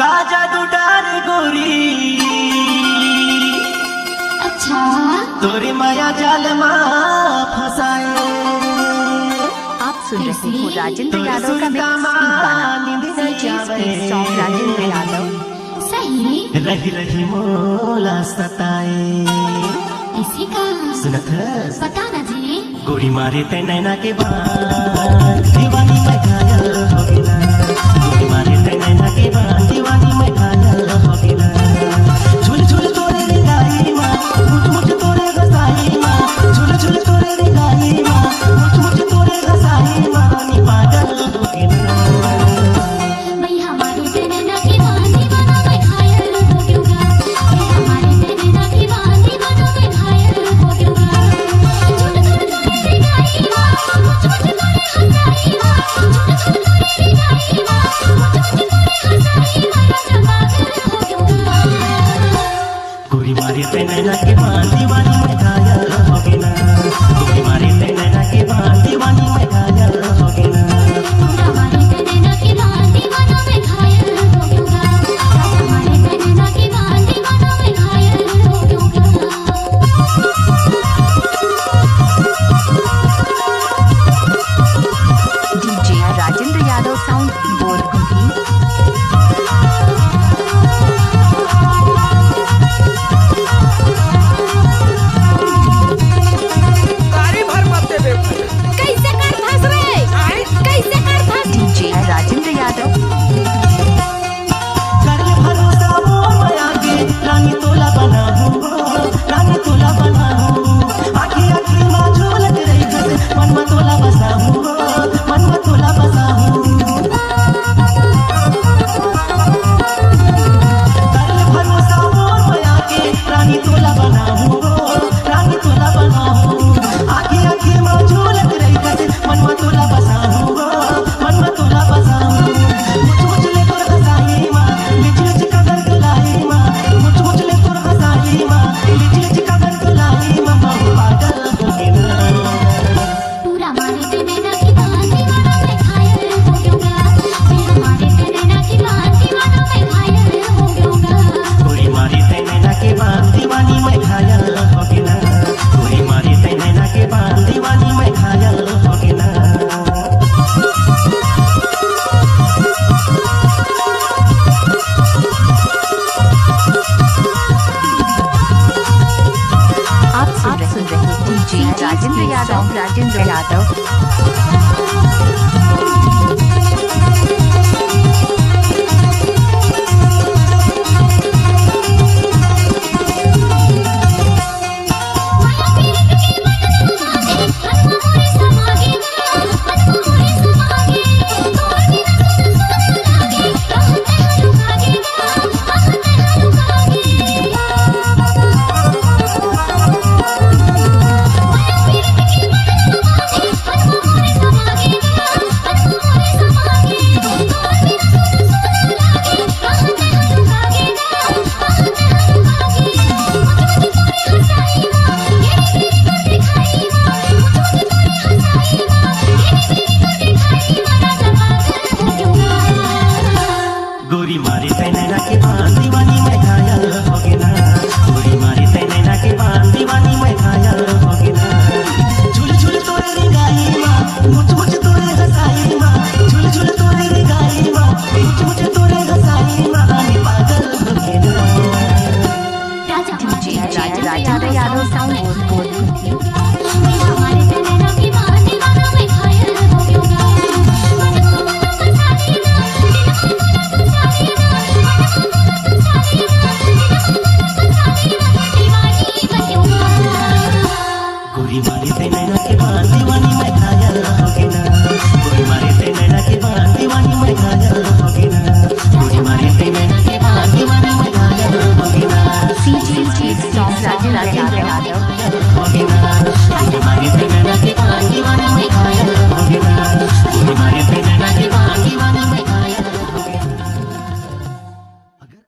का जादू डार गोरी। अच्छा तोरे माया जाल माँ फसाए। आप सुन रहे हो राजेंद्र यादव का सॉन्ग राजेंद्र यादव। सही रही रही मोला सताए। इसी का सुनत पता न जी। गोरी मारे ते नैना के बाद दीवानी में घायल हो गिला। गोरी मारे ते नैना के बाद दीवानी में घायल हो गिला। झूल झूल तोरे रिंगाई माँ, मुझ मुझ तोरे घसाई माँ। झूल झूल तोरे रिंगाई माँ, मुझ मुझ तोरे घसाई माँ। नी पागल हो गिला। मैं हमारी तेरे ना की बांधी बना मैं घायल हो गया। मैं हमारी तेरे ना की बांधी बना मैं घायल हो गया। झूठ झूठ तोरे रिंगाई माँ, मुझ मुझ तोरे घसाई माँ। झूठ झूठ तोरे रिंगाई माँ, मुझ मुझ तोरे घसाई माँ। राजा पागल हो गया। गोरी मारे ते नैना के बाद दीवानी में घायल हो गिला। गोरी मारे ते नैना के बाद दीवानी में घायल हो गिला। हमारी तेरे ना की बांधी बना मैं घायल हो गया। राजा हमारी तेरे ना की बांधी बना मैं घायल हो गया। डीजे राजेंद्र यादव साउंड बोल कुंठी। कैसे कर फंस रे? कैसे कर फंस? डीजे राजेंद्र यादव। कर ले भरोसा मोर माया के रानी तोला बना हूँ। रानी तोला बना हूँ। आखी आखी माँ झोलक रही घर मन में तोला बसा हूँ। मन में तोला बसा हूँ। कर ले भरोसा मोर माया के रानी तोला बना हूँ। रानी तोला बना हूँ। आखी आखी माँ झोलक रही घर मन में तोला बसा हूँ। मन में तोला बसा हूँ। मुझ मुझ ले तोर हसाई माँ, बिच बिच कदर दुलाई माँ। मुझ मुझ ले तोर हसाई माँ, बिच बिच कदर दुलाई माँ। पागल हो गिला। पूरा मारे तेरे ना की बांधी बना मैं घायल हो गया। मैं हमारे तेरे ना की बांधी बना मैं घायल हो गया। गोरी मारी ते नैना के बाद दीवानी में घायल हो गिला। गोरी मारी ते नैना के बाद दीवानी में घायल हो गिला। आप सुन रहे हैं डीजे राजेंद्र यादव। राजेंद्र यादव। माया पीरत की मन मोरे समागे। मन मोरे समागे। तोर बिना सुन सुन लागे। कहते हलुकागे। कहते हलुकागे। माया पीरत की मन मोरे समागे। मन मोरे समागे। तोर बिना सुन सुन लागे। कहते हलुकागे। कहते हलुकागे। मुझ मुझ तोरे हसाई माँ, घेरी घेरी कर दिखाई माँ। मुझ मुझ तोरे हसाई माँ, घेरी घेरी कर दिखाई माँ। राजा पागल हो गया। गोरी मारी ते नैना के बाद दीवानी में घायल हो गिला। गोरी मारी ते नैना के बाद दीवानी में घायल हो गिला। झूल झूल तोरे रिंगाई माँ, मुझ मुझ तोरे हसाई माँ। झूल झूल तोरे रिंगाई माँ, मुझ मुझ तोरे हसाई माँ। नी पागल हो गिला। राजा डीजे राजेंद्र यादव साउंड बोल कुंठी। मैं हमारे तेरे ना की बांधी बना मैं घायल हो गया। मन को मन बसाई ना, दिल को दिल बसाई ना। मन को मन बसाई ना, दिल को दिल बसाई ना। दीवानी बन गया। गोरी मारी ते नैना के बाद दीवानी में घायल हो गिला। गोरी मारी ते नैना के बाद दीवानी में घायल हो गिला। गोरी मारी ते नैना के बाद दीवानी में घायल हो गिला। CG song Rajendra Yadav. हो गिला। गोरी मारी ते नैना के बाद दीवानी में घायल हो गिला। गोरी मारी